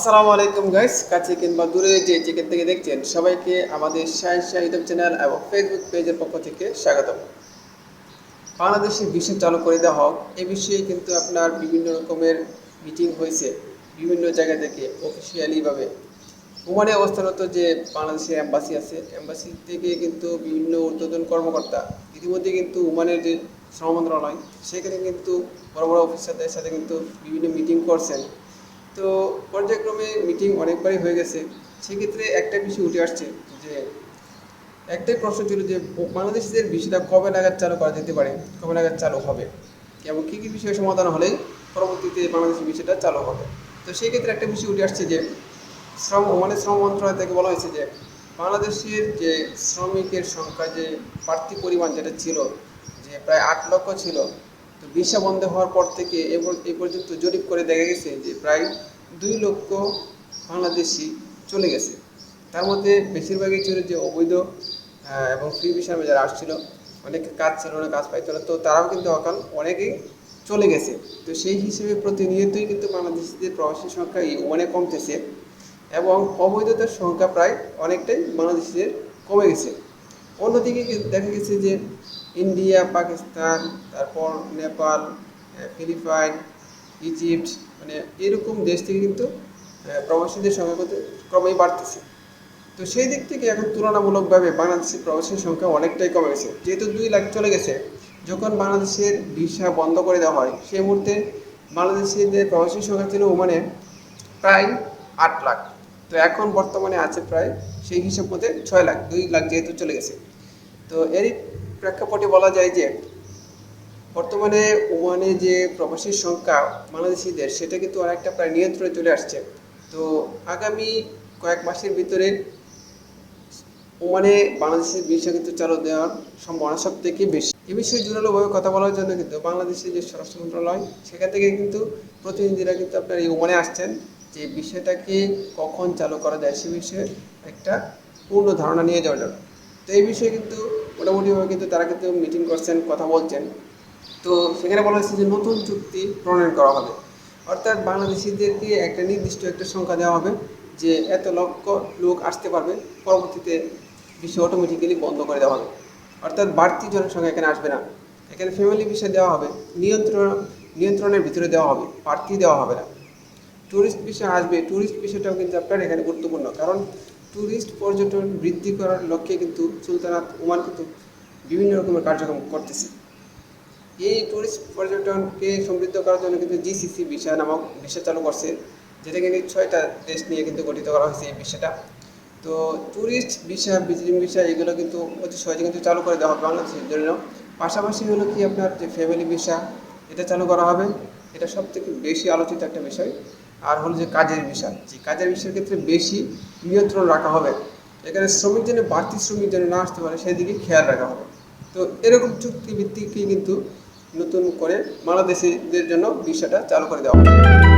আসসালামু আলাইকুম গাইস, কাছে কিংবা দূরে যে যেখান থেকে দেখছেন সবাইকে আমাদের শাহ ইউটিউব চ্যানেল এবং ফেসবুক পেজের পক্ষ থেকে স্বাগতম। বাংলাদেশে ভিসা চালু করে দেওয়া হোক এ বিষয়ে কিন্তু আপনার বিভিন্ন রকমের মিটিং হয়েছে বিভিন্ন জায়গা থেকে অফিসিয়ালিভাবে। ওমানে অবস্থানরত যে বাংলাদেশের এম্বাসি আছে, এম্বাসি থেকে কিন্তু বিভিন্ন ঊর্ধ্বতন কর্মকর্তা ইতিমধ্যে কিন্তু ওমানের যে শ্রম মন্ত্রণালয় সেখানে কিন্তু বড় বড় অফিসারদের সাথে কিন্তু বিভিন্ন মিটিং করছেন। তো পর্যায়ক্রমে মিটিং অনেকবারই হয়ে গেছে। সেক্ষেত্রে একটা বিষয় উঠে আসছে যে একটাই প্রশ্ন ছিল যে বাংলাদেশিদের বিষয়টা কবে নাগাদ চালু করা যেতে পারে, কবে নাগাদ চালু হবে এবং কী কী বিষয় সমাধান হলেই পরবর্তীতে বাংলাদেশের বিষয়টা চালু হবে। তো সেই ক্ষেত্রে একটা বিষয় উঠে আসছে যে শ্রম মন্ত্রণালয় থেকে বলা হয়েছে যে বাংলাদেশের যে শ্রমিকের সংখ্যা যে বাড়তি পরিমাণ যেটা ছিল, যে প্রায় 8 লক্ষ ছিল, তো ভিসা বন্ধ হওয়ার পর থেকে এ পর্যন্ত জরিপ করে দেখা গেছে যে প্রায় 2 লক্ষ বাংলাদেশি চলে গেছে। তার মধ্যে বেশিরভাগই ছিল যে অবৈধ এবং ফ্রি ভিসার যারা আসছিল, অনেকে কাজ ছিল না, কাজ পাইতো না, তো তারাও কিন্তু অনেকেই চলে গেছে। তো সেই হিসেবে প্রতিনিয়তই কিন্তু বাংলাদেশিদের প্রবাসী সংখ্যা অনেক কমতেছে এবং অবৈধতার সংখ্যা প্রায় অনেকটাই বাংলাদেশিদের কমে গেছে। অন্যদিকে দেখা গেছে যে ইন্ডিয়া, পাকিস্তান, তারপর নেপাল, ফিলিপাইন, ইজিপ্ট, মানে এরকম দেশ থেকে কিন্তু প্রবাসীদের সংখ্যা কিন্তু ক্রমেই বাড়তেছে। তো সেই দিক থেকে এখন তুলনামূলকভাবে বাংলাদেশের প্রবাসীর সংখ্যা অনেকটাই কমে গেছে। যেহেতু 2 লাখ চলে গেছে, যখন বাংলাদেশের ভিসা বন্ধ করে দেওয়া হয় সেই মুহূর্তে বাংলাদেশিদের প্রবাসীর সংখ্যা ছিল মানে প্রায় 8 লাখ। তো এখন বর্তমানে আছে প্রায় সেই হিসাব মতে 6 লাখ, 2 লাখ যেহেতু চলে গেছে। তো এরই প্রেক্ষাপটে বলা যায় যে বর্তমানে ওমানে যে প্রবাসীর সংখ্যা বাংলাদেশিদের সেটা কিন্তু অনেকটা প্রায় নিয়ন্ত্রণে চলে আসছে। তো আগামী কয়েক মাসের ভিতরে ওমানে বাংলাদেশের ভিসা কিন্তু চালু দেওয়ার সম্ভাবনা সব থেকে বেশি। এ বিষয়ে জোরালোভাবে কথা বলার জন্য কিন্তু বাংলাদেশের যে স্বরাষ্ট্র মন্ত্রণালয় সেখান থেকে কিন্তু প্রতিনিধিরা কিন্তু আপনার এই ওমানে আসছেন যে বিষয়টাকে কখন চালু করা যায় সে বিষয়ে একটা পূর্ণ ধারণা নিয়ে যাওয়ার জন্য। তো এই বিষয়ে কিন্তু মোটামুটিভাবে কিন্তু তারা কিন্তু মিটিং করছেন, কথা বলছেন। তো সেখানে বলা হয়েছে যে নতুন চুক্তি প্রণয়ন করা হবে, অর্থাৎ বাংলাদেশিদেরকে একটা নির্দিষ্ট একটা সংখ্যা দেওয়া হবে যে এত লক্ষ লোক আসতে পারবে, পরবর্তীতে বিষয় অটোমেটিক্যালি বন্ধ করে দেওয়া হবে। অর্থাৎ বাড়তি জনসংখ্যা এখানে আসবে না, এখানে ফ্যামিলি বিষয় দেওয়া হবে, নিয়ন্ত্রণের ভিতরে দেওয়া হবে, বাড়তি দেওয়া হবে না। ট্যুরিস্ট বিষয় আসবে, ট্যুরিস্ট বিষয়টাও কিন্তু আপনার এখানে গুরুত্বপূর্ণ, কারণ ট্যুরিস্ট পর্যটন বৃদ্ধি করার লক্ষ্যে কিন্তু সুলতানাত ওমান কিন্তু বিভিন্ন রকমের কার্যক্রম করতেছে। এই ট্যুরিস্ট পর্যটনকে সমৃদ্ধ করার জন্য কিন্তু জিসিসি ভিসা নামক ভিসা চালু করছে, যেটাকে 6টা দেশ নিয়ে কিন্তু গঠিত করা হয়েছে এই ভিসাটা। তো ট্যুরিস্ট ভিসা, ভিজিটিং ভিসা এগুলো কিন্তু অতি সহজে কিন্তু চালু করে দেওয়া হবে বাংলাদেশের জন্য। পাশাপাশি হলো কি আপনার যে ফ্যামিলি ভিসা, এটা চালু করা হবে, এটা সব থেকে বেশি আলোচিত একটা বিষয়। আর হলো যে কাজের ভিসা, যে কাজের ভিসার ক্ষেত্রে বেশি নিয়ন্ত্রণ রাখা হবে, এখানে শ্রমিক যেন বাড়তি শ্রমিক যেন না আসতে পারে সেদিকে খেয়াল রাখা হবে। তো এরকম চুক্তিভিত্তিকই কিন্তু নতুন করে বাংলাদেশিদের জন্য ভিসাটা চালু করে দেওয়া হবে।